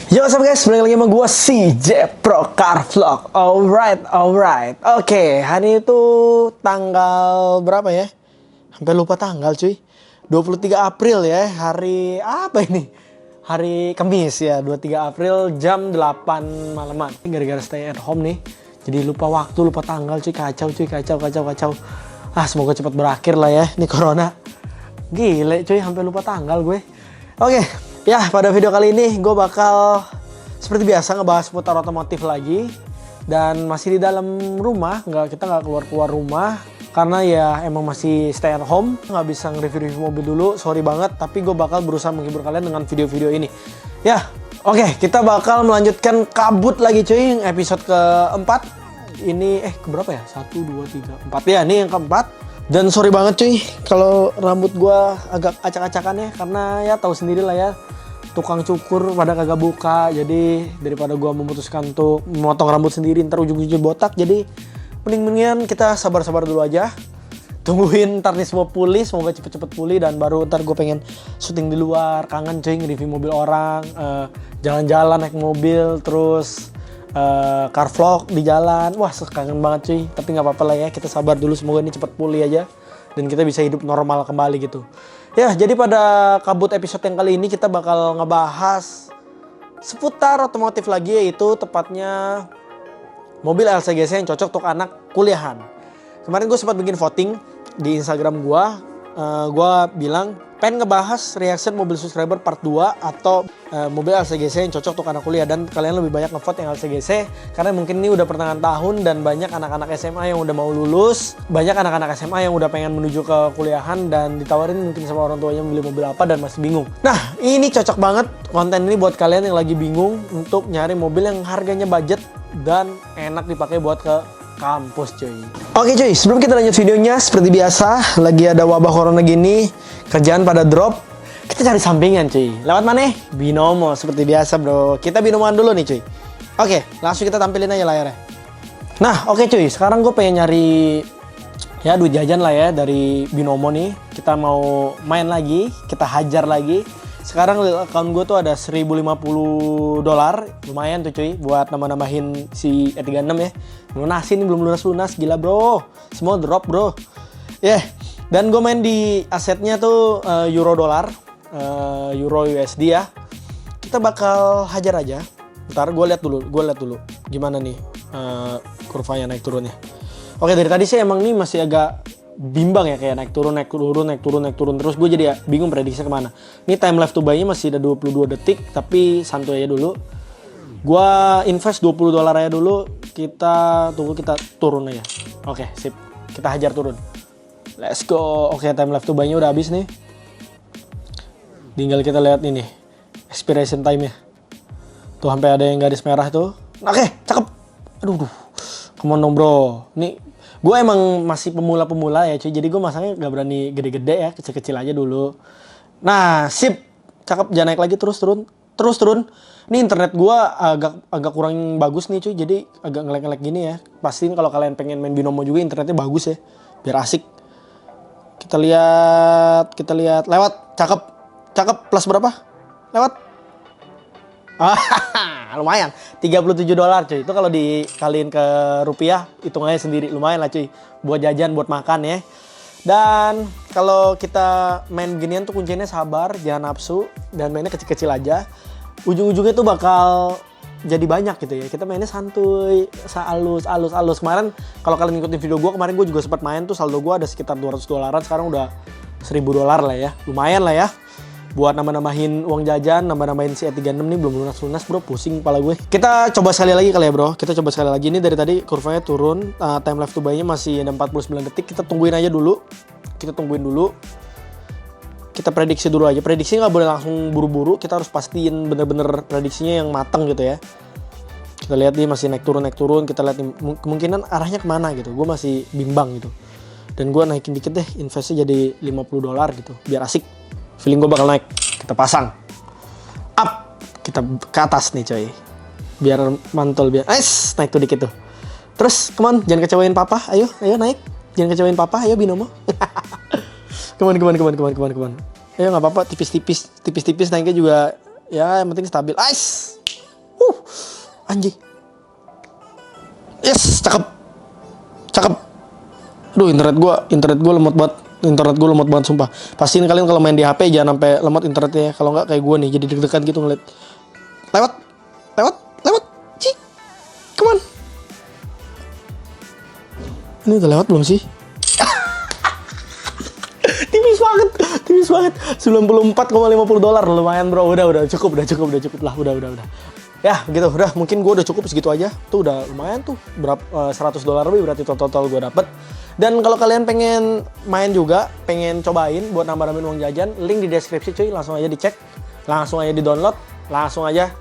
Yo, what's up guys, balik lagi sama gue si Jepro Car Vlog. Alright. Oke, hari itu tanggal berapa ya? Sampai lupa tanggal cuy. 23 April ya, hari apa ini? Hari Kamis ya, 23 April jam 8 malaman. Gara-gara stay at home nih, jadi lupa waktu, lupa tanggal cuy. Kacau. Semoga cepat berakhir lah ya, ini corona. Gile cuy, sampai lupa tanggal gue. Oke, ya pada video kali ini gue bakal seperti biasa ngebahas seputar otomotif lagi. Dan masih di dalam rumah, kita nggak keluar rumah. Karena ya emang masih stay at home, nggak bisa nge-review mobil dulu, sorry banget. Tapi gue bakal berusaha menghibur kalian dengan video-video ini. Ya, oke, kita bakal melanjutkan kabut lagi cuy, episode keempat. Ini, keberapa ya? 1, 2, 3, 4 ya, ini yang keempat. Dan sorry banget cuy, kalau rambut gue agak acak-acakan ya. Karena ya tahu sendiri lah ya, tukang cukur pada kagak buka. Jadi daripada gue memutuskan untuk memotong rambut sendiri, ntar ujung-ujung botak. Jadi mendingan kita sabar-sabar dulu aja. Tungguin ntar nih semua pulih, semoga cepet-cepet pulih. Dan baru ntar gue pengen syuting di luar, kangen cuy nge-review mobil orang, jalan-jalan naik mobil, terus car vlog di jalan. Wah, kangen banget cuy. Tapi nggak apa-apa lah ya, kita sabar dulu, semoga ini cepet pulih aja dan kita bisa hidup normal kembali gitu. Ya, jadi pada kabut episode yang kali ini kita bakal ngebahas seputar otomotif lagi, yaitu tepatnya mobil LCGC yang cocok untuk anak kuliahan. Kemarin gue sempat bikin voting di Instagram gue. Gue bilang pengen ngebahas reaction mobil subscriber part 2 atau mobil LCGC yang cocok untuk anak kuliah. Dan kalian lebih banyak ngevote yang LCGC karena mungkin ini udah pertengahan tahun dan banyak anak-anak SMA yang udah mau lulus, banyak anak-anak SMA yang udah pengen menuju ke kuliahan dan ditawarin mungkin sama orang tuanya beli mobil apa dan masih bingung. Nah, ini cocok banget konten ini buat kalian yang lagi bingung untuk nyari mobil yang harganya budget dan enak dipakai buat ke kampus cuy. Oke cuy, sebelum kita lanjut videonya, seperti biasa lagi ada wabah corona gini, kerjaan pada drop, kita cari sampingan cuy. Lewat mana? Binomo seperti biasa bro. Kita binomoan dulu nih cuy. Oke, langsung kita tampilin aja layarnya. Nah oke cuy, sekarang gue pengen nyari ya duit jajan lah ya dari Binomo nih. Kita mau main lagi, kita hajar lagi. Sekarang account gue tuh ada $1.050. Lumayan tuh cuy buat nambah-nambahin si E36 ya. Lunasin, belum lunas-lunas, gila bro. Semua drop bro. Ya, dan gue main di asetnya tuh euro dolar, euro USD ya. Kita bakal hajar aja. Ntar gue lihat dulu gimana nih kurvanya naik turunnya. Oke, dari tadi sih emang nih masih agak bimbang ya, kayak naik turun terus. Gue jadi ya bingung prediksi kemana. Ini time left to buy-nya masih ada 22 detik, tapi santuy aja dulu. Gue invest $20 aja dulu. Kita tunggu, kita turun aja. Oke, sip. Kita hajar turun. Let's go. Oke, time left to buy-nya udah habis nih. Tinggal kita lihat ini expiration time-nya. Tuh sampai ada yang garis merah tuh. Oke, cakep. Aduh. Come on dong bro. Nih gue emang masih pemula ya cuy, jadi gue masangnya gak berani gede-gede ya, kecil-kecil aja dulu. Nah sip, cakep, jangan naik lagi, terus turun. Ini internet gue agak kurang bagus nih cuy, jadi agak ngelek-ngelek gini ya. Pastiin kalau kalian pengen main Binomo juga internetnya bagus ya, biar asik. Kita lihat, lewat, cakep, plus berapa? Lewat. Lumayan, $37 cuy. Itu kalau dikaliin ke rupiah, hitungannya sendiri, lumayan lah cuy. Buat jajan, buat makan ya. Dan kalau kita main ginian tuh kuncinya sabar, jangan nafsu, dan mainnya kecil-kecil aja. Ujung-ujungnya tuh bakal jadi banyak gitu ya. Kita mainnya santuy, halus. Kemarin kalau kalian ngikutin video gue, kemarin gue juga sempat main tuh, saldo gue ada sekitar $200. Sekarang udah $1.000 lah ya. Lumayan lah ya. Buat nambah-nambahin uang jajan, nambah-nambahin si E36 nih belum lunas bro, pusing kepala gue. Kita coba sekali lagi kali ya bro, Ini dari tadi kurvanya turun, time left to buy-nya masih ada 49 detik. Kita tungguin dulu. Kita prediksi dulu aja. Prediksi nggak boleh langsung buru-buru, kita harus pastiin bener-bener prediksinya yang matang gitu ya. Kita lihat nih masih naik turun, kita lihat nih, kemungkinan arahnya kemana gitu. Gue masih bimbang gitu. Dan gue naikin dikit deh, investnya jadi $50 gitu, biar asik. Feeling gue bakal naik. Kita pasang up, kita ke atas nih coy, biar mantul, biar naik tuh dikit tuh. Terus come on, jangan kecewain papa. Ayo naik, jangan kecewain papa. Ayo Binomo. Come on. Ayo, nggak apa-apa, tipis-tipis naiknya juga ya, yang penting stabil. Anjing. Yes, cakep. Cakep. Duh, internet gua lemot banget. Internet gue lemot banget sumpah. Pastiin kalian kalau main di HP jangan sampai lemot internetnya ya. Kalau nggak kayak gue nih jadi deg-degan gitu ngeliat. Lewat. Cik. Come on. Ini udah lewat belum sih? Tipis banget. 94,50 dolar lumayan bro. Udah cukup lah. Udah. Ya gitu, udah mungkin gue udah cukup segitu aja. Tuh udah lumayan tuh. Berapa $100 lebih berarti total gue dapet. Dan kalau kalian pengen main juga, pengen cobain buat nambah-nambahin uang jajan, link di deskripsi cuy, langsung aja dicek, langsung aja di-download, langsung aja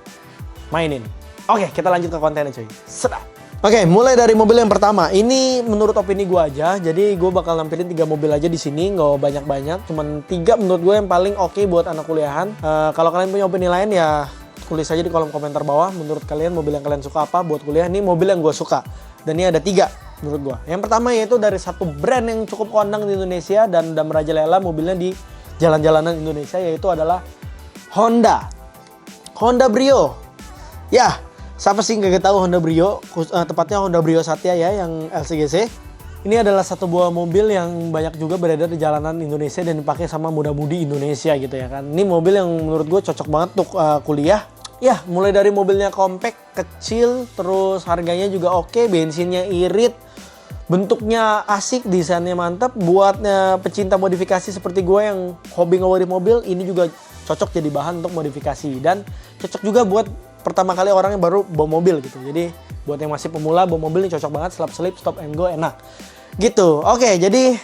mainin. Oke, kita lanjut ke kontennya cuy. Sedap. Oke, mulai dari mobil yang pertama. Ini menurut opini gue aja, jadi gue bakal nampilin 3 mobil aja di sini, nggak banyak-banyak, cuman 3 menurut gue yang paling oke buat anak kuliahan. Kalau kalian punya opini lain ya tulis aja di kolom komentar bawah. Menurut kalian mobil yang kalian suka apa buat kuliah? Ini mobil yang gue suka. Dan ini ada 3 menurut gue. Yang pertama yaitu dari satu brand yang cukup kondang di Indonesia dan udah merajalela mobilnya di jalan-jalanan Indonesia, yaitu adalah Honda Brio. Ya, siapa sih nggak tahu Honda Brio? Tepatnya Honda Brio Satya ya, yang LCGC. Ini adalah satu buah mobil yang banyak juga beredar di jalanan Indonesia dan dipakai sama muda-mudi Indonesia gitu ya kan. Ini mobil yang menurut gue cocok banget untuk kuliah. Ya, mulai dari mobilnya compact, kecil, terus harganya juga oke, bensinnya irit, bentuknya asik, desainnya mantap. Buat pecinta modifikasi seperti gue yang hobi ngewadih mobil, ini juga cocok jadi bahan untuk modifikasi. Dan cocok juga buat pertama kali orang yang baru bawa mobil gitu. Jadi buat yang masih pemula bawa mobil ini cocok banget, selap-selip, stop and go enak. Gitu. Oke, jadi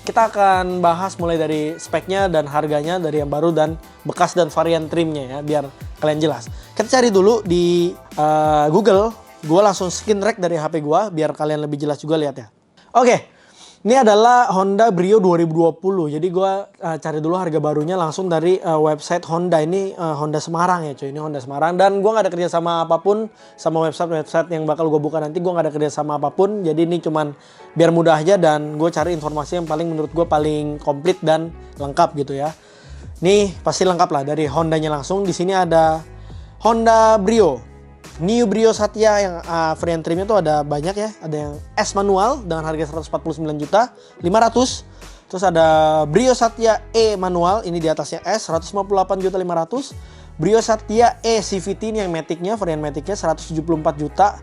kita akan bahas mulai dari speknya dan harganya dari yang baru dan bekas dan varian trimnya ya, biar kalian jelas. Kita cari dulu di Google. Gue langsung skin rek dari HP gue biar kalian lebih jelas juga lihat ya. Oke, ini adalah Honda Brio 2020. Jadi gue cari dulu harga barunya langsung dari website Honda. Ini Honda Semarang ya cuy. Ini Honda Semarang. Dan gue gak ada kerjasama apapun sama website yang bakal gue buka nanti. Gue gak ada kerjasama apapun. Jadi ini cuman biar mudah aja dan gue cari informasi yang paling menurut gue paling komplit dan lengkap gitu ya. Ini pasti lengkap lah dari Hondanya langsung. Di sini ada Honda Brio. New Brio Satya yang varian trimnya tuh ada banyak ya. Ada yang S manual dengan harga 149.500.000. Terus ada Brio Satya E manual, ini di atasnya S 158.500.000. Brio Satya E CVT ini yang Matic-nya, varian Matic-nya 174 juta.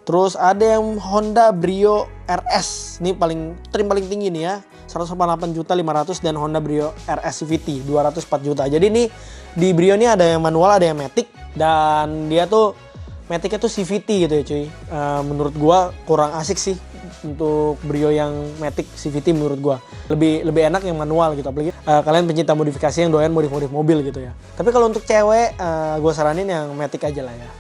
Terus ada yang Honda Brio RS, ini trim paling tinggi nih ya, 148.500.000 dan Honda Brio RS CVT 204 juta. Jadi ini di Brio ini ada yang manual, ada yang Matic dan dia tuh Matic-nya tuh CVT gitu ya cuy. Menurut gua kurang asik sih untuk Brio yang Matic CVT menurut gua. Lebih enak yang manual gitu. Apalagi kalian pencinta modifikasi yang doyan modif mobil gitu ya. Tapi kalau untuk cewek gua saranin yang Matic aja lah ya.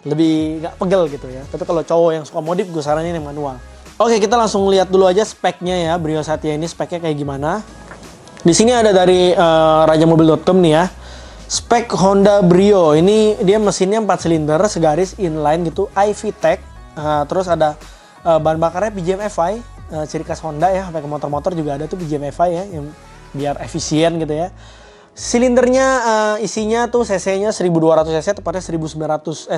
Lebih gak pegel gitu ya. Tapi kalau cowok yang suka modif gua saranin yang manual. Oke, kita langsung lihat dulu aja speknya ya. Brio Satya ini speknya kayak gimana. Di sini ada dari rajamobil.com nih ya. Spek Honda Brio ini dia mesinnya 4 silinder segaris inline gitu, iVTEC. Terus ada bahan bakarnya PGM FI, ciri khas Honda ya, sampai ke motor-motor juga ada tuh PGM FI ya, yang biar efisien gitu ya. Silindernya isinya tuh cc-nya 1200 cc, tepatnya 1199.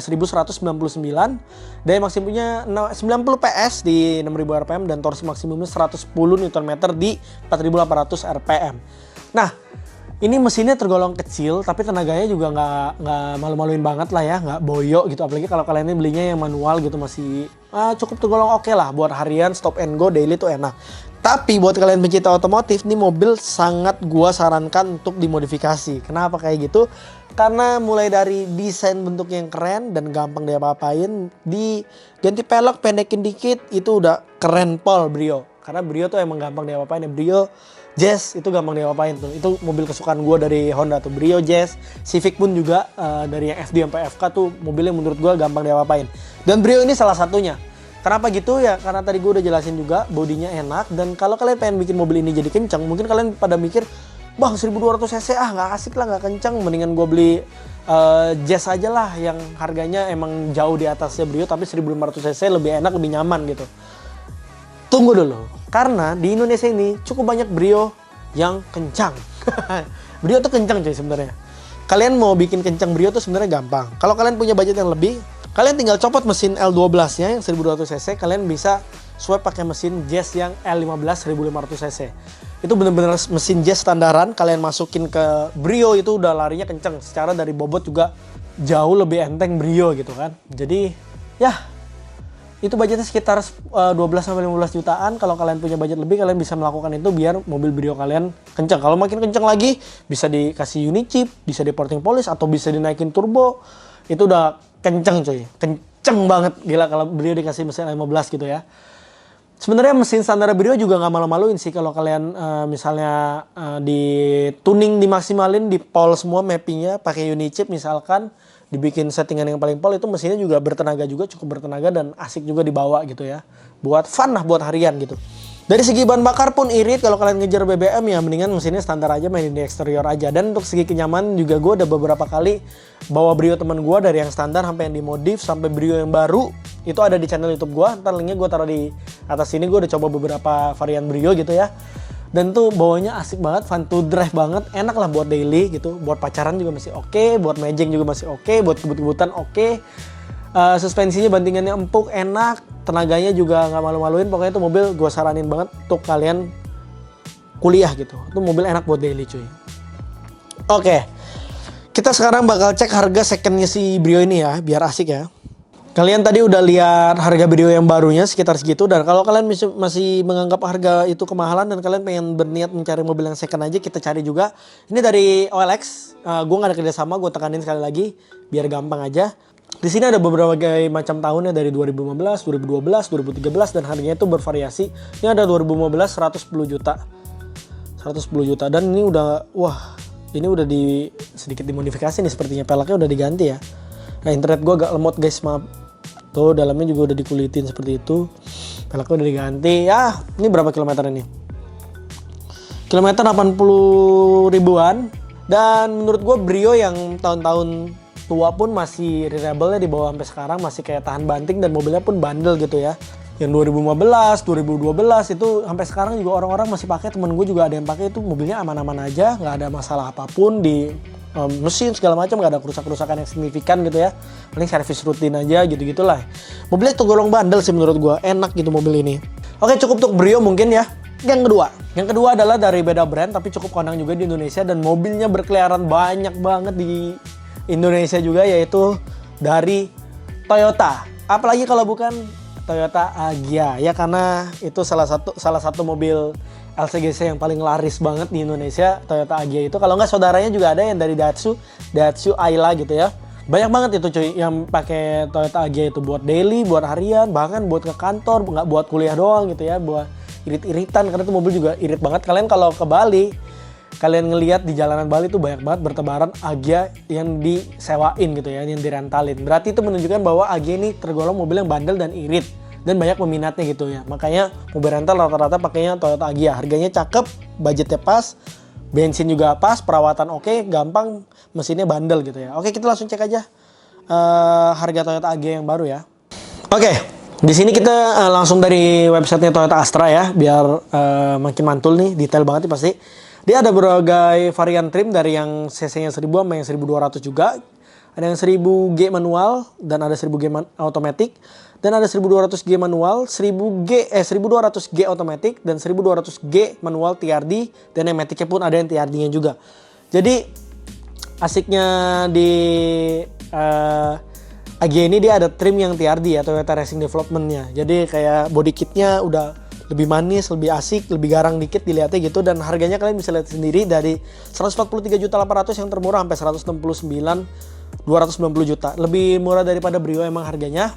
Daya maksimumnya 90 PS di 6000 rpm dan torsi maksimumnya 110 Nm di 4800 rpm. Nah, ini mesinnya tergolong kecil, tapi tenaganya juga nggak malu-maluin banget lah ya, nggak boyo gitu. Apalagi kalau kalian ini belinya yang manual gitu masih cukup tergolong oke lah buat harian, stop and go, daily tuh enak. Tapi buat kalian pencinta otomotif, nih mobil sangat gua sarankan untuk dimodifikasi. Kenapa kayak gitu? Karena mulai dari desain bentuk yang keren dan gampang diapa-apain, diganti pelek, pendekin dikit, itu udah keren pol Brio. Karena Brio tuh emang gampang diapa-apain ya. Brio Jazz itu gampang diapa-apain tuh. Itu mobil kesukaan gue dari Honda tuh. Brio Jazz, Civic pun juga dari yang FD sampai FK tuh mobilnya menurut gue gampang diapa-apain. Dan Brio ini salah satunya. Kenapa gitu ya? Karena tadi gue udah jelasin juga, bodinya enak. Dan kalau kalian pengen bikin mobil ini jadi kencang, mungkin kalian pada mikir, bang 1200 cc nggak asik lah, nggak kencang. Mendingan gue beli Jazz aja lah yang harganya emang jauh di atasnya Brio, tapi 1500 cc lebih enak, lebih nyaman gitu. Tunggu dulu, karena di Indonesia ini cukup banyak Brio yang kencang. Brio tuh kencang cuy sebenarnya. kalian mau bikin kencang Brio tuh sebenarnya gampang. Kalau kalian punya budget yang lebih, kalian tinggal copot mesin L12-nya yang 1200 cc, kalian bisa swap pakai mesin Jazz yang L15 1500 cc. Itu bener-bener mesin Jazz standaran, kalian masukin ke Brio itu udah larinya kenceng. Secara dari bobot juga jauh lebih enteng Brio gitu kan. Jadi ya itu budgetnya sekitar 12-15 jutaan. Kalau kalian punya budget lebih, kalian bisa melakukan itu biar mobil Brio kalian kencang. Kalau makin kencang lagi, bisa dikasih unit chip, bisa di porting polish, atau bisa dinaikin turbo. Itu udah kencang coy, kencang banget. Gila kalau Brio dikasih mesin 15 gitu ya. Sebenarnya mesin standar Brio juga nggak malu-maluin sih kalau kalian misalnya di tuning, dimaksimalin, di pol semua mappingnya pakai unit chip misalkan, dibikin settingan yang paling pol, itu mesinnya juga bertenaga, juga cukup bertenaga dan asik juga dibawa gitu ya. Buat fun lah, buat harian gitu. Dari segi bahan bakar pun irit, kalau kalian ngejar BBM ya mendingan mesinnya standar aja, mainin di eksterior aja. Dan untuk segi kenyamanan juga gue udah beberapa kali bawa Brio teman gue, dari yang standar sampai yang dimodif sampai Brio yang baru. Itu ada di channel YouTube gue, ntar linknya gue taruh di atas sini. Gue udah coba beberapa varian Brio gitu ya. Dan tuh bawanya asik banget, fun to drive banget, enak lah buat daily gitu. Buat pacaran juga masih oke, buat mejeng juga masih oke, buat kebut-kebutan oke. Suspensinya bantingannya empuk, enak, tenaganya juga nggak malu-maluin. Pokoknya itu mobil gue saranin banget untuk kalian kuliah gitu. Itu mobil enak buat daily cuy. Oke, kita sekarang bakal cek harga secondnya si Brio ini ya, biar asik ya. Kalian tadi udah lihat harga Brio yang barunya sekitar segitu. Dan kalau kalian masih menganggap harga itu kemahalan dan kalian pengen berniat mencari mobil yang second aja, kita cari juga. Ini dari OLX, gue nggak ada kerjasama, gue tekanin sekali lagi biar gampang aja. Di sini ada beberapa macam tahunnya, dari 2015, 2012, 2013, dan harganya itu bervariasi. Ini ada 2015 110 juta. 110 juta, dan ini udah, wah, ini udah sedikit dimodifikasi nih sepertinya, peleknya udah diganti ya. Nah, internet gue agak lemot guys, maaf. Tuh dalamnya juga udah dikulitin seperti itu. Peleknya udah diganti. Ya, ini berapa kilometer ini? Kilometer 80 ribuan. Dan menurut gue Brio yang tahun-tahun tua pun masih reliable-nya di bawah sampai sekarang, masih kayak tahan banting, dan mobilnya pun bandel gitu ya. Yang 2015, 2012 itu sampai sekarang juga orang-orang masih pakai. Temen gue juga ada yang pakai, itu mobilnya aman-aman aja, nggak ada masalah apapun di mesin segala macam, nggak ada kerusakan yang signifikan gitu ya. Paling servis rutin aja gitu-gitulah. Mobilnya tergolong bandel sih menurut gue, enak gitu mobil ini. Oke, cukup untuk Brio mungkin ya. Yang kedua adalah dari beda brand tapi cukup kondang juga di Indonesia, dan mobilnya berkeliaran banyak banget di Indonesia juga, yaitu dari Toyota. Apalagi kalau bukan Toyota Agya ya, karena itu salah satu mobil LCGC yang paling laris banget di Indonesia, Toyota Agya itu. Kalau nggak saudaranya juga ada yang dari Daihatsu Ayla gitu ya. Banyak banget itu cuy yang pakai Toyota Agya itu buat daily, buat harian, bahkan buat ke kantor, nggak buat kuliah doang gitu ya, buat irit-iritan, karena itu mobil juga irit banget. Kalian kalau ke Bali, kalian ngelihat di jalanan Bali tuh banyak banget bertebaran Agya yang disewain gitu ya, yang direntalin. Berarti itu menunjukkan bahwa Agya ini tergolong mobil yang bandel dan irit, dan banyak peminatnya gitu ya. Makanya mobil rental rata-rata pakainya Toyota Agya. Harganya cakep, budgetnya pas, bensin juga pas, perawatan oke, gampang, mesinnya bandel gitu ya. Oke, kita langsung cek aja harga Toyota Agya yang baru ya. Oke, di sini kita langsung dari websitenya Toyota Astra ya, biar makin mantul nih, detail banget nih pasti. Dia ada berbagai varian trim, dari yang cc-nya 1000 sama yang 1200 juga. Ada yang 1000G manual, dan ada 1000G automatic, dan ada 1200G manual, 1200G automatic, dan 1200G manual TRD, dan yang maticnya pun ada yang TRD-nya juga. Jadi asiknya di Agya ini, dia ada trim yang TRD ya, Toyota Racing Development-nya. Jadi kayak body kitnya udah lebih manis, lebih asik, lebih garang dikit dilihatnya gitu. Dan harganya kalian bisa lihat sendiri, dari 143.800.000 yang termurah sampai 169.290 juta. Lebih murah daripada Brio emang harganya.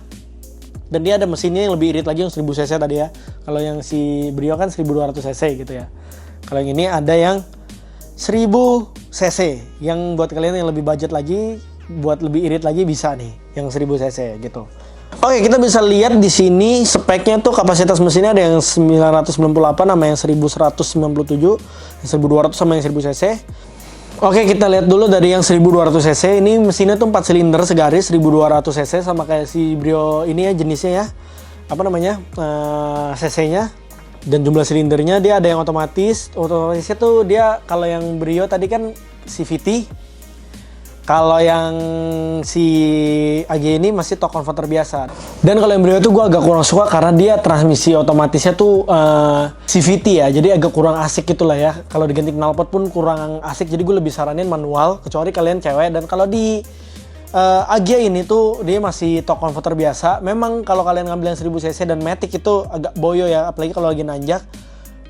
Dan dia ada mesinnya yang lebih irit lagi, yang 1000 cc tadi ya. Kalau yang si Brio kan 1200 cc gitu ya. Kalau yang ini ada yang 1000 cc, yang buat kalian yang lebih budget lagi, buat lebih irit lagi bisa nih, yang 1000 cc gitu. Oke, kita bisa lihat di sini speknya tuh, kapasitas mesinnya ada yang 998 sama yang 1197, yang 1200 sama yang 1000 cc. Oke, kita lihat dulu dari yang 1200 cc. Ini mesinnya tuh 4 silinder segaris 1200 cc, sama kayak si Brio ini ya jenisnya ya. Apa namanya? cc-nya dan jumlah silindernya. Dia ada yang otomatis. Otomatisnya tuh dia, kalau yang Brio tadi kan CVT. Kalau yang si AG ini masih torque converter biasa. Dan kalau yang Brio itu gue agak kurang suka karena dia transmisi otomatisnya tuh CVT ya. Jadi agak kurang asik gitu lah ya. Kalau diganti knalpot pun kurang asik. Jadi gue lebih saranin manual. Kecuali kalian cewek. Dan kalau di AG ini tuh dia masih torque converter biasa. Memang kalau kalian ngambil yang 1000 cc dan Matic itu agak boyo ya. Apalagi kalau lagi nanjak.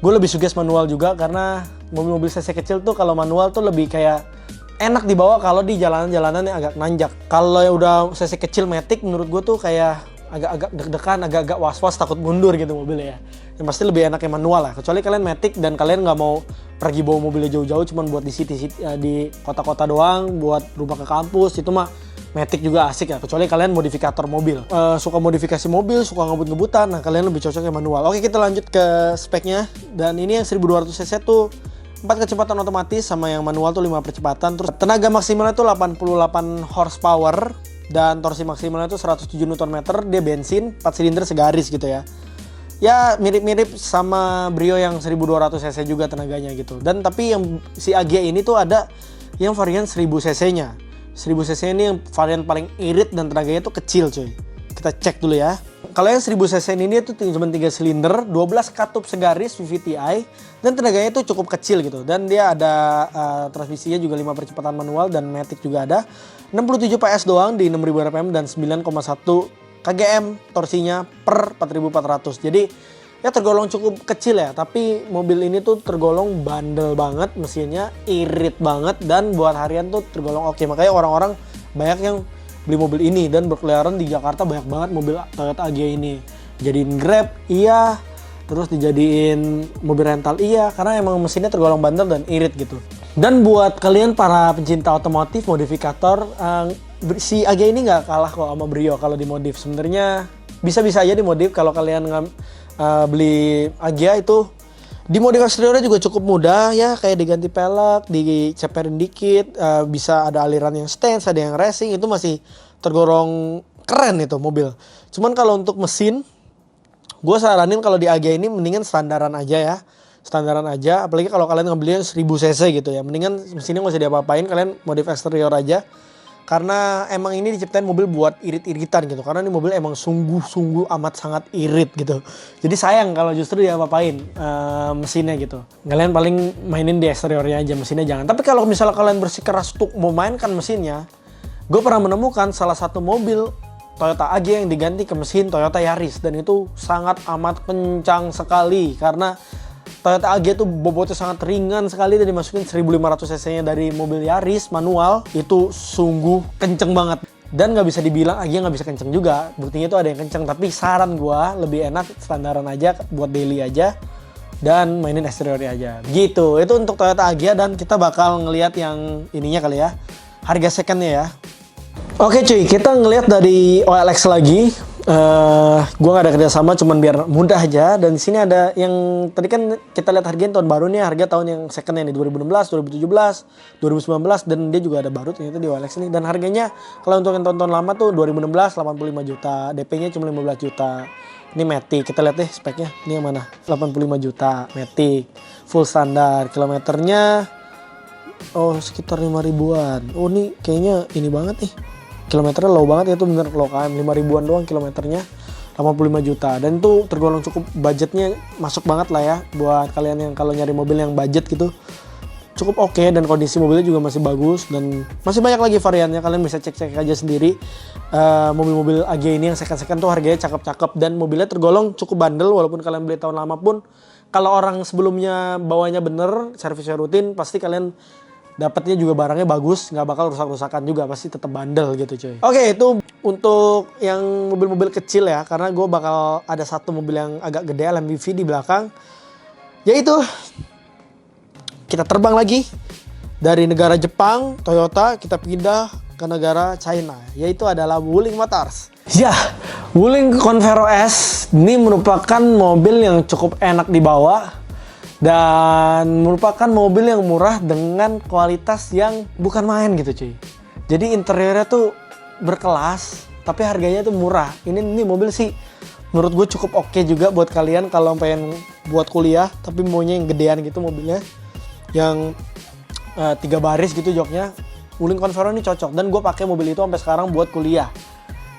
Gue lebih suggest manual juga karena mobil-mobil cc kecil tuh kalau manual tuh lebih kayak enak dibawa kalau di jalanan-jalanan yang agak nanjak. Kalau yang udah cc kecil Matic menurut gue tuh kayak agak-agak deg-degan, agak-agak was-was, takut mundur gitu mobilnya ya. Yang pasti lebih enak yang manual lah. Kecuali kalian Matic dan kalian nggak mau pergi bawa mobilnya jauh-jauh, cuman buat di city, di kota-kota doang, buat rumah ke kampus, itu mah Matic juga asik ya. Kecuali kalian modifikator mobil, suka modifikasi mobil, suka ngebut-ngebutan, nah kalian lebih cocok yang manual. Oke, kita lanjut ke speknya. Dan ini yang 1200 cc tuh 4 kecepatan otomatis, sama yang manual tuh 5 percepatan. Terus tenaga maksimalnya tuh 88 horsepower dan torsi maksimalnya tuh 107 Nm. Dia bensin 4 silinder segaris gitu ya. Ya mirip-mirip sama Brio yang 1200 cc juga tenaganya gitu. Dan tapi yang si AG ini tuh ada yang varian 1000 cc-nya. 1000 cc ini yang varian paling irit dan tenaganya tuh kecil cuy. Kita cek dulu ya. Kalau yang 1000 cc ini tuh cuma 3 silinder, 12 katup segaris VVTi, dan tenaganya tuh cukup kecil gitu. Dan dia ada transmisinya juga 5 percepatan manual dan Matic juga ada. 67 PS doang di 6000 rpm dan 9,1 kgm torsinya per 4400. Jadi ya tergolong cukup kecil ya, tapi mobil ini tuh tergolong bandel banget, mesinnya irit banget, dan buat harian tuh tergolong oke. Makanya orang-orang banyak yang beli mobil ini dan berkeliaran di Jakarta banyak banget mobil Toyota AG ini. Jadiin Grab iya, terus dijadiin mobil rental iya, karena emang mesinnya tergolong bandel dan irit gitu. Dan buat kalian para pencinta otomotif modifikator, si AG ini nggak kalah kok sama Brio kalau dimodif. Sebenarnya bisa-bisa aja dimodif. Kalau kalian beli AG itu dimodif eksteriornya juga cukup mudah ya, kayak diganti pelek, diceperin dikit, bisa ada aliran yang stance, ada yang racing, itu masih tergolong keren itu mobil. Cuman kalau untuk mesin, gue saranin kalau di AG ini mendingan standaran aja ya. Standaran aja, apalagi kalau kalian ngambilnya 1000 cc gitu ya. Mendingan mesinnya nggak usah diapa-apain, kalian modif eksterior aja. Karena emang ini diciptain mobil buat irit-iritan gitu. Karena ini mobil emang sungguh-sungguh amat sangat irit gitu. Jadi sayang kalau justru diapa-apain mesinnya gitu. Kalian paling mainin di eksteriornya aja, mesinnya jangan. Tapi kalau misalnya kalian bersikeras untuk memainkan mesinnya, gue pernah menemukan salah satu mobil Toyota AG yang diganti ke mesin Toyota Yaris. Dan itu sangat amat kencang sekali. Karena Toyota AG itu bobotnya sangat ringan sekali, dan dimasukin 1500 cc-nya dari mobil Yaris manual, itu sungguh kenceng banget. Dan nggak bisa dibilang AG nggak bisa kenceng juga, buktinya itu ada yang kenceng. Tapi saran gua lebih enak standaran aja buat daily aja, dan mainin eksteriornya aja. Gitu, itu untuk Toyota AG. Dan kita bakal ngelihat yang ininya kali ya, harga secondnya ya. Oke cuy, kita ngelihat dari OLX lagi. Gue gak ada kerjasama, cuman biar mudah aja. Dan di sini ada yang tadi kan kita lihat harganya tahun baru nih, harga tahun yang secondnya nih 2016, 2017, 2019, dan dia juga ada baru ternyata di OLX ini. Dan harganya kalau untuk yang tahun-tahun lama tuh 2016 85 juta, DP-nya cuma 15 juta. Ini Matic, kita lihat deh speknya. Ini yang mana? 85 juta Matic, full standar. Kilometernya sekitar 5 ribuan. Ini kayaknya ini banget nih. Kilometernya low banget ya, itu bener low KM, 5 ribuan doang kilometernya, 85 juta. Dan itu tergolong cukup, budgetnya masuk banget lah ya buat kalian yang kalau nyari mobil yang budget gitu. Cukup oke, dan kondisi mobilnya juga masih bagus, dan masih banyak lagi variannya, kalian bisa cek-cek aja sendiri. Mobil-mobil AG ini yang second-second tuh harganya cakep-cakep, dan mobilnya tergolong cukup bandel. Walaupun kalian beli tahun lama pun, kalau orang sebelumnya bawanya bener, servisnya rutin, pasti kalian dapatnya juga barangnya bagus, nggak bakal rusak-rusakan juga, pasti tetap bandel gitu cuy. Oke, itu untuk yang mobil-mobil kecil ya, karena gue bakal ada satu mobil yang agak gede LMPV di belakang. Yaitu kita terbang lagi dari negara Jepang, Toyota, kita pindah ke negara China, yaitu adalah Wuling Motors. Ya, Wuling Convero S ini merupakan mobil yang cukup enak dibawa. Dan merupakan mobil yang murah dengan kualitas yang bukan main gitu cuy. Jadi interiornya tuh berkelas, tapi harganya tuh murah. Ini mobil sih menurut gue cukup oke juga buat kalian kalau pengen buat kuliah, tapi maunya yang gedean gitu mobilnya. Yang 3 baris gitu joknya. Wuling Convero ini cocok, dan gue pakai mobil itu sampai sekarang buat kuliah.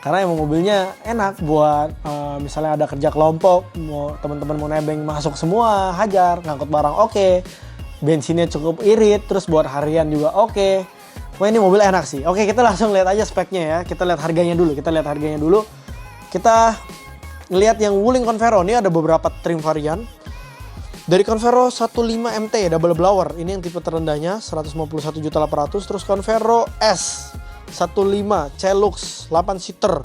Karena emang mobilnya enak buat misalnya ada kerja kelompok, mau teman-teman mau nebeng masuk semua, hajar, ngangkut barang oke. Bensinnya cukup irit, terus buat harian juga oke. Wah, ini mobil enak sih. Oke, kita langsung lihat aja speknya ya. Kita lihat harganya dulu. Kita ngelihat yang Wuling Convero ini ada beberapa trim varian. Dari Convero 15 MT double blower, ini yang tipe terendahnya 151.800.000. Terus Convero S 15 C-Lux 8 seater,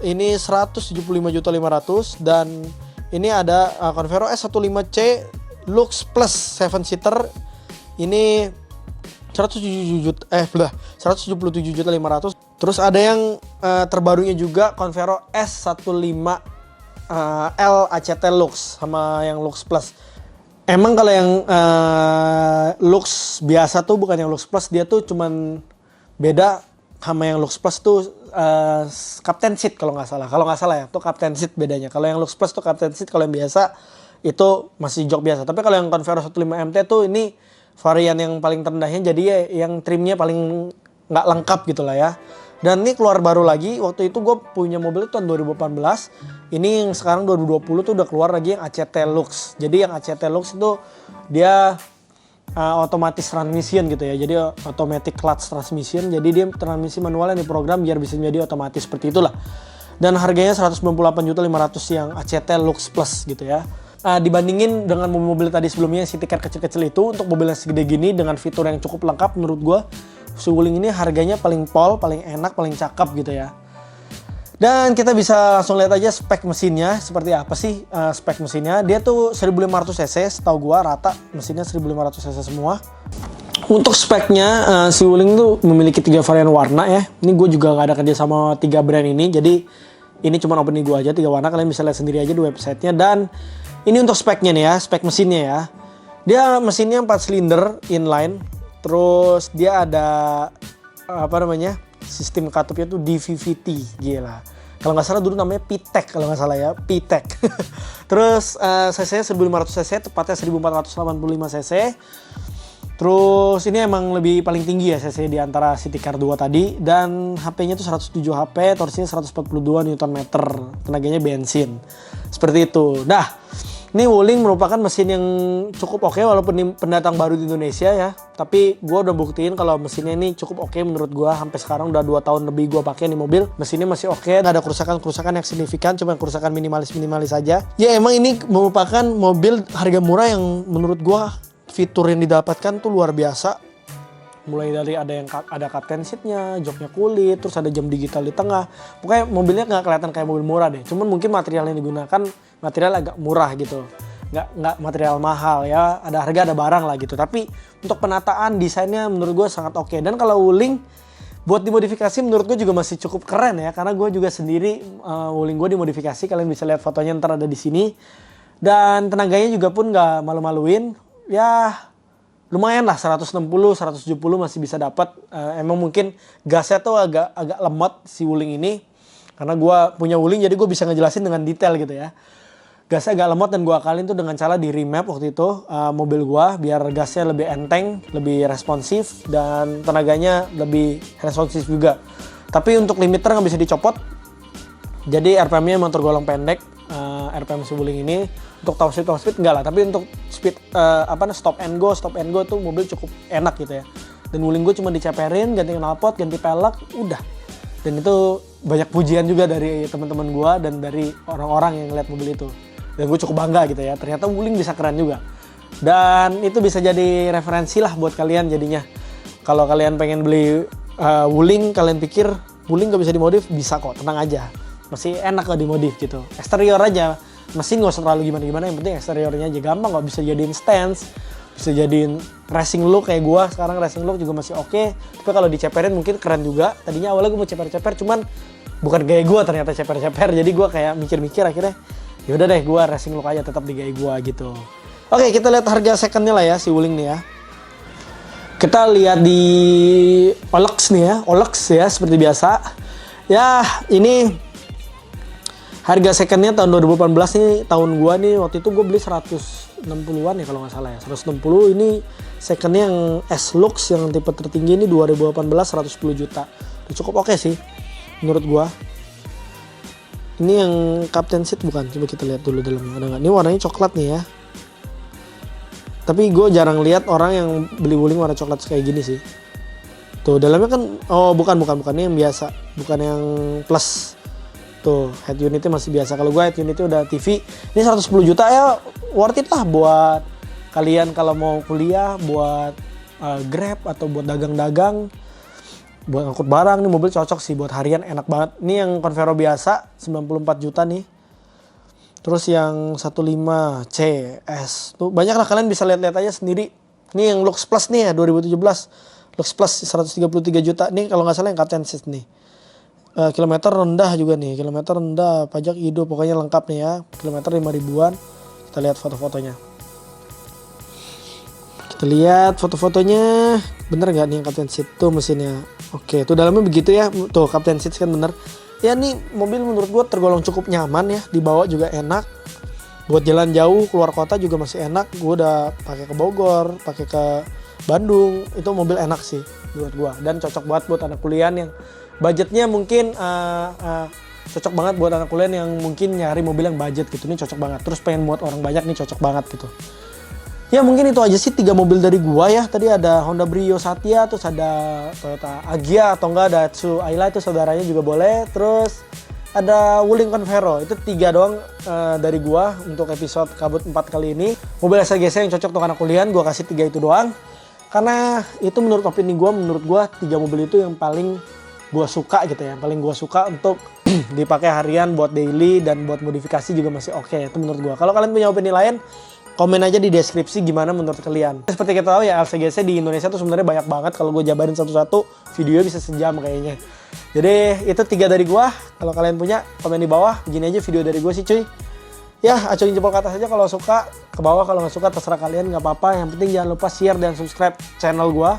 ini 175.500.000. Dan ini ada Convero S15C Lux Plus 7 seater, ini 177.500. Terus ada yang terbarunya juga Convero S15 L ACT Lux sama yang Lux Plus. Emang kalau yang Lux biasa tuh bukan yang Lux Plus, dia tuh cuman beda sama yang Lux Plus tuh Captain Seat kalau nggak salah ya, tuh Captain Seat bedanya. Kalau yang Lux Plus tuh Captain Seat, kalau yang biasa itu masih jok biasa. Tapi kalau yang Convero 15 MT tuh ini varian yang paling terendahnya, jadi ya yang trimnya paling nggak lengkap gitu lah ya. Dan ini keluar baru lagi, waktu itu gue punya mobil itu tahun 2018. Ini yang sekarang 2020 tuh udah keluar lagi yang ACT Lux. Jadi yang ACT Lux itu dia otomatis transmission gitu ya. Jadi automatic clutch transmission. Jadi dia transmisi manual yang diprogram biar bisa menjadi otomatis seperti itulah. Dan harganya 198.500.000 yang ACT Lux Plus gitu ya. Dibandingin dengan mobil-mobil tadi sebelumnya yang city car kecil-kecil itu, untuk mobil yang segede gini dengan fitur yang cukup lengkap menurut gue, Wuling ini harganya paling pol, paling enak, paling cakep gitu ya. Dan kita bisa langsung lihat aja spek mesinnya seperti apa sih. Spek mesinnya dia tuh 1500 cc, setahu gua rata mesinnya 1500 cc semua. Untuk speknya si Wuling tuh memiliki 3 varian warna ya. Ini gue juga gak ada kerja sama 3 brand ini, jadi ini cuma opini gue aja 3 warna. Kalian bisa lihat sendiri aja di websitenya. Dan ini untuk speknya nih ya, spek mesinnya ya. Dia mesinnya 4 silinder inline. Terus dia ada sistem katupnya tuh DVVT, gila. Kalau nggak salah dulu namanya P-Tech kalau nggak salah ya, P-Tech. Terus cc-nya 1500 cc, tepatnya 1485 cc. Terus ini emang lebih paling tinggi ya cc di antara City Car 2 tadi. Dan HP-nya tuh 107 HP, torsinya 142 Nm, tenaganya bensin. Seperti itu. Nah, ini Wuling merupakan mesin yang cukup oke walaupun ini pendatang baru di Indonesia ya. Tapi gue udah buktiin kalau mesinnya ini cukup oke menurut gue. Sampai sekarang udah 2 tahun lebih gue pakai nih mobil. Mesinnya masih oke, nggak ada kerusakan-kerusakan yang signifikan, cuma kerusakan minimalis saja. Ya emang ini merupakan mobil harga murah yang menurut gue fitur yang didapatkan tuh luar biasa. Mulai dari ada captain seatnya, joknya kulit, terus ada jam digital di tengah. Pokoknya mobilnya nggak kelihatan kayak mobil murah deh. Cuman mungkin material yang digunakan material agak murah gitu. Nggak material mahal ya. Ada harga ada barang lah gitu. Tapi untuk penataan desainnya menurut gue sangat oke. Dan kalau Wuling buat dimodifikasi menurut gue juga masih cukup keren ya. Karena gue juga sendiri Wuling gue dimodifikasi. Kalian bisa lihat fotonya ntar ada di sini. Dan tenaganya juga pun nggak malu-maluin. Ya lumayan lah, 160, 170 masih bisa dapat. Emang mungkin gasnya tuh agak lemot si Wuling ini. Karena gue punya Wuling jadi gue bisa ngejelasin dengan detail gitu ya. Gasnya agak lemot dan gue akalin tuh dengan cara di remap waktu itu mobil gue. Biar gasnya lebih enteng, lebih responsif dan tenaganya lebih responsif juga. Tapi untuk limiter nggak bisa dicopot. Jadi RPM-nya emang tergolong pendek. RPM si Wuling ini. Untuk top speed enggak lah, tapi untuk speed stop and go tuh mobil cukup enak gitu ya. Dan Wuling gue cuma diceperin, ganti knalpot, ganti pelek, udah. Dan itu banyak pujian juga dari teman-teman gue dan dari orang-orang yang lihat mobil itu. Dan gue cukup bangga gitu ya, ternyata Wuling bisa keren juga. Dan itu bisa jadi referensi lah buat kalian jadinya. Kalau kalian pengen beli Wuling, kalian pikir Wuling gak bisa dimodif, bisa kok, tenang aja. Masih enak kok dimodif gitu. Eksterior aja. Mesin gak usah terlalu gimana-gimana, yang penting eksteriornya aja gampang kok, bisa jadiin stance, bisa jadiin racing look kayak gue. Sekarang racing look juga masih oke. Tapi kalau diceperin mungkin keren juga. Tadinya awalnya gue mau ceper-ceper, cuman bukan gaya gue ternyata ceper-ceper. Jadi gue kayak mikir-mikir akhirnya yaudah deh gue racing look aja tetap di gaya gue gitu. Oke, kita lihat harga secondnya lah ya si Wuling nih ya. Kita lihat di OLX nih ya, OLX ya seperti biasa. Ya ini harga secondnya tahun 2018 nih, tahun gua nih waktu itu gue beli 100 160-an ya kalau nggak salah ya. 160 ini secondnya yang S-Lux yang tipe tertinggi ini 2018 110 juta. Cukup oke sih menurut gua. Ini yang Captain Seat bukan? Coba kita lihat dulu dalamnya ada nggak. Ini warnanya coklat nih ya. Tapi gue jarang lihat orang yang beli Wuling warna coklat kayak gini sih. Tuh dalamnya kan, oh bukan ini yang biasa, bukan yang plus. Tuh head unitnya masih biasa. Kalau gue head unitnya udah TV. Ini 110 juta ya, worth it lah buat kalian kalau mau kuliah, buat Grab atau buat dagang-dagang, buat angkut barang. Nih mobil cocok sih buat harian, enak banget. Ini yang Convero biasa 94 juta nih. Terus yang 15 CS tuh banyak lah, kalian bisa lihat-lihat aja sendiri. Ini yang Lux Plus nih ya 2017. Lux Plus 133 juta. Nih kalau nggak salah yang Captain Seat nih. Kilometer rendah juga nih. Kilometer rendah, pajak hidup, pokoknya lengkap nih ya. Kilometer 5 ribuan. Kita lihat foto-fotonya. Kita lihat foto-fotonya. Bener nggak nih yang Captain Seat tuh mesinnya? Oke, tuh dalamnya begitu ya. Tuh Captain Seat kan bener. Ya nih mobil menurut gue tergolong cukup nyaman ya, dibawa juga enak. Buat jalan jauh keluar kota juga masih enak. Gue udah pakai ke Bogor, pakai ke Bandung, itu mobil enak sih menurut gue. Dan cocok banget buat anak kuliah yang budgetnya mungkin cocok banget buat anak kuliah yang mungkin nyari mobil yang budget gitu. Ini cocok banget. Terus pengen buat orang banyak nih cocok banget gitu. Ya mungkin itu aja sih 3 mobil dari gua ya. Tadi ada Honda Brio Satya, terus ada Toyota Agya atau enggak Daihatsu Ayla itu saudaranya juga boleh. Terus ada Wuling Convero. Itu 3 doang dari gua untuk episode kabut 4 kali ini. Mobil SLGC yang cocok untuk anak kuliah gua kasih 3 itu doang. Karena itu menurut opini gua, menurut gua 3 mobil itu yang paling gua suka gitu ya. Paling gua suka untuk dipakai harian buat daily dan buat modifikasi juga masih oke. Itu menurut gua. Kalau kalian punya opini lain, komen aja di deskripsi gimana menurut kalian. Seperti kita tahu ya, LCGC di Indonesia tuh sebenarnya banyak banget. Kalau gue jabarin satu-satu, video bisa sejam kayaknya. Jadi itu 3 dari gue. Kalau kalian punya, komen di bawah. Begini aja video dari gue sih cuy. Ya, acungin jempol ke atas aja kalau suka. Ke bawah kalau nggak suka, terserah kalian, nggak apa-apa. Yang penting jangan lupa share dan subscribe channel gue.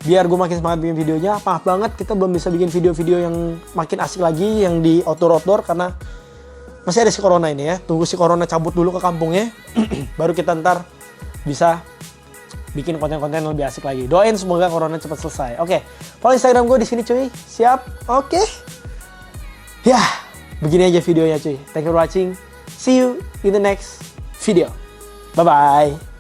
Biar gue makin semangat bikin videonya. Maaf banget, kita belum bisa bikin video-video yang makin asik lagi. Yang di outdoor-outdoor, karena masih ada si corona ini ya. Tunggu si corona cabut dulu ke kampungnya. Baru kita ntar bisa bikin konten-konten lebih asik lagi. Doain semoga corona cepat selesai. Oke. Follow Instagram gue di sini cuy. Siap? Oke. Ya, begini aja videonya cuy. Thank you for watching. See you in the next video. Bye-bye.